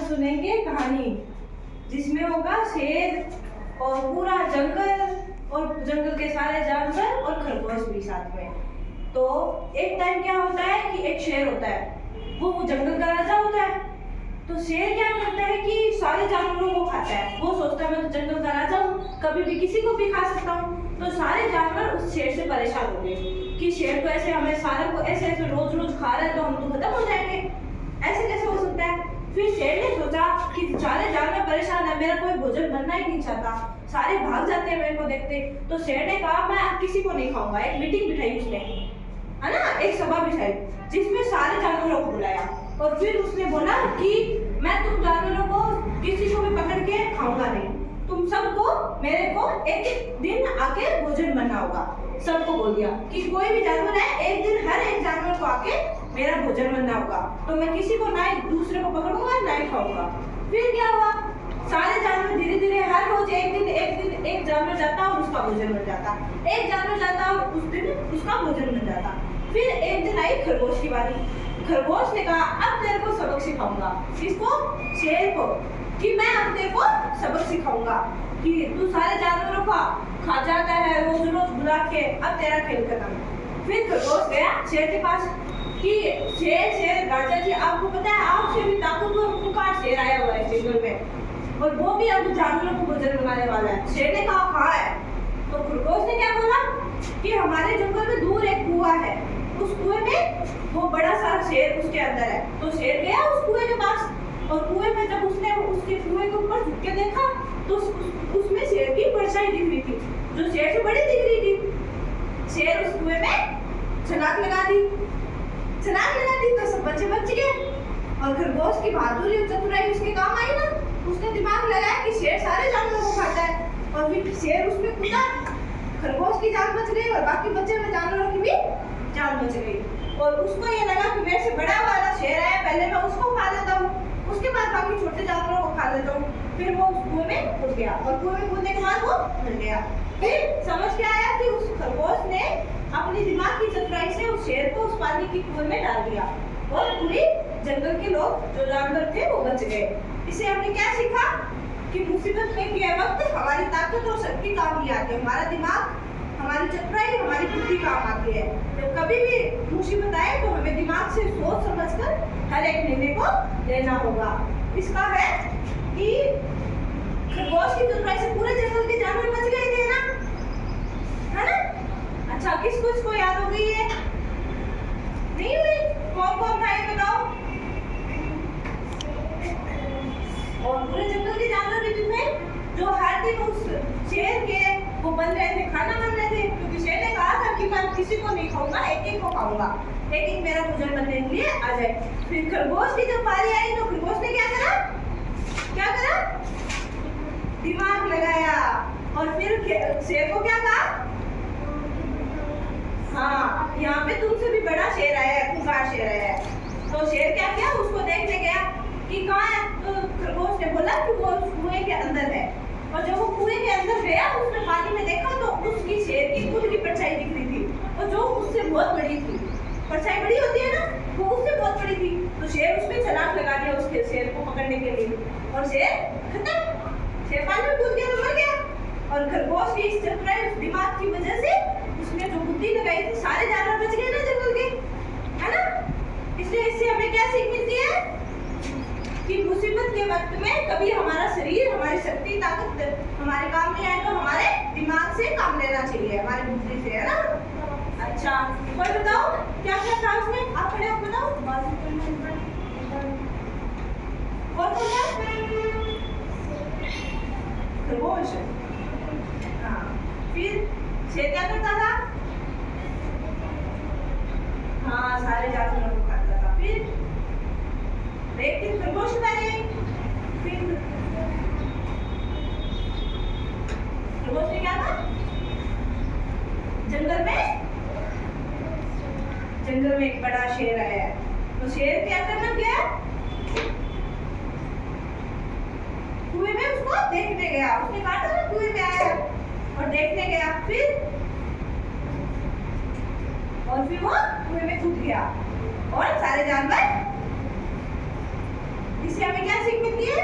सुनेंगे कहानी जिसमें होगा शेर और पूरा जंगल और जंगल के सारे जानवर और खरगोश भी साथ में। तो एक टाइम क्या होता है कि एक शेर होता है, वो जंगल का राजा होता है। तो शेर क्या करता है कि सारे जानवरों को खाता है। वो सोचता है मैं तो जंगल का राजा हूँ, कभी भी किसी को भी खा सकता हूँ। तो सारे जानवर उस शेर से परेशान हो गए कि शेर तो ऐसे हमें सारे को ऐसे ऐसे रोज रोज खा रहा है, तो हम तो खत्म हो जाएंगे, ऐसे कैसे हो सकता है। फिर शेर ने सोचा कि सारे जानवर परेशान है, मेरा कोई भोजन बनना ही नहीं चाहता, सारे भाग जाते हैं मेरे को देखते। तो शेर ने कहा मैं अब किसी को नहीं खाऊंगा। एक मीटिंग बिठाई उसने, है ना, एक सभा बिठाई जिसमें सारे जानवरों को बुलाया और फिर उसने बोला कि मैं तुम जानवरों को किसी को भी पकड़ के खाऊंगा नहीं, तुम सबको मेरे को एक एक दिन आके भोजन बनना होगा। सबको बोल दिया कि कोई भी जानवर है, एक दिन हर एक जानवर को आके मेरा भोजन बनना होगा। तो मैं किसी को ना ही दूसरे को पकड़ूंगा ना ही खाऊंगा। फिर क्या हुआ, सारे जानवर धीरे धीरे हर रोज एक दिन एक जानवर जाता और उसका भोजन बन जाता, एक जानवर जाता और उस दिन उसका भोजन बन जाता। फिर एक दिन आई खरगोश की बारी। खरगोश ने कहा अब तेरे को सबक सिखाऊंगा। किसको? शेर को, कि मैं अब तेरे को सबक सिखाऊंगा कि तू सारे जानवरों का खा जाता है रोज रोज बुला के, अब तेरा खेल खत्म। फिर खरगोश गया शेर के पास कि शेर राजा जी, आपको पता है आपसे भी ताकतवर खूंखार शेर आया हुआ है जंगल में, और वो भी अब जानवरों को भोजन बनाने वाला है। शेर ने कहा कहाँ है? तो खरगोश ने क्या बोला कि हमारे जंगल में दूर एक कुआं है, उस कुएं में वो बड़ा सारा शेर उसके अंदर है। तो शेर गया उस कुएं के पास, और कुएं में जब उसने उसके कुएं के ऊपर झुक के देखा तो उसमें शेर की परछाई दिख रही थी, जो शेर से बड़ी दिख रही थी। शेर उस कुएं में छलांग लगा दी तो सब बच्चे बच गए। और खरगोश की बहादुरी और चतुराई उसके काम आई ना। उसने दिमाग लगाया कि शेर सारे जानवरों को खाता है, और फिर शेर उसमें कूदा, खरगोश की जान बच गई और बाकी बचे हुए जानवरों की भी जान बच गई। और उसको ये लगा कि मेरे से बड़ा वाला शेर है, पहले मैं उसको खा लेता हूँ, उसके बाद बाकी छोटे जानवरों को खा लेता हूँ। फिर वो उस कुएं में कूद गया, और कुएं में कूदने के बाद वो मर गया। फिर समझ के आया कि उस खरगोश ने अपनी दिमाग की चतुराई से उस शेर को उस पानी की कुएं में डाल दिया, और पूरी जंगल के लोग जो जानवर थे वो बच गए। इसे हमने क्या सीखा कि मुसीबत में के वक्त हमारी ताकत और शक्ति काम नहीं आती, हमारा दिमाग, हमारी चतुराई, हमारी बुद्धि काम आती है। जब कभी भी मुसीबत आए तो हमें दिमाग से सोच समझकर हर एक निर्णय को लेना होगा। इसका है कि खरगोश की चतुराई से पूरे जंगल के जानवर बच गए थे ना, है ना। अच्छा, किसको इसको याद हो गई है? नहीं हुई? कौन कौन था ये बताओ? और पूरे जंगल के जानवर भी थे जो हर दिन उस शेर के वो बन रहे थे, खाना बन रहे थे, क्योंकि शेर ने कहा था कि मैं किसी को नहीं खाऊंगा, एक एक को खाऊंगा, एक एक मेरा भोजन बनने के लिए आ जाए। फिर खरगोश की जब बारी आई तो खरगोश ने क्या करा? दिमाग लगाया, और फिर शेर को क्या कहा? हाँ, यहाँ पे तुमसे भी बड़ा शेर आया है, खूंखार शेर आया है। तो शेर क्या किया, उसको देखने गया कि कहाँ है। तो खरगोश ने बोला कि वो कुएं के अंदर है, और जब वो कुएं के अंदर गया उसने पानी में देखा तो उसकी शेर की खुद की परछाई दिख रही थी, और जो उससे बहुत बड़ी थी। परछाई बड़ी होती है ना, वो उससे बहुत बड़ी थी। तो शेर उसमें छलांग लगा दिया उसके शेर को पकड़ने के लिए, और शेर खत्म, शेर पानी में कूद गया तो मर गया। और खरगोश की इस चतुराई, उस दिमाग की वजह से उसने जो बुद्धि लगाई थी, सारे जानवर बच गए ना जंगल के, है ना। इसलिए इससे हमें क्या सीख मिलती है कि मुसीबत के वक्त में कभी हमारा शरीर, हमारी शक्ति, ताकत हमारे काम नहीं आए तो हमारे दिमाग से काम लेना चाहिए, हमारी बुद्धि से, है ना। अच्छा, कोई बताओ क्या क्या था उसमें? आप पढ़े हो, बताओ। कौन था? खरगोश। हाँ, फिर शेर क्या करता था? हाँ, सारे जानवरों को खाता था। फिर एक दिन खरगोश आई, फिर खरगोश ने क्या था? जंगल में एक बड़ा शेर आया है, तो शेर क्या करना गया? कुएं में उसको देखने गया। उसने कहा था ना कुएं में आया, और देखने गया। फिर वो कुएं में कूद गया, और सारे जानवर इससे हमें क्या सीख मिलती है?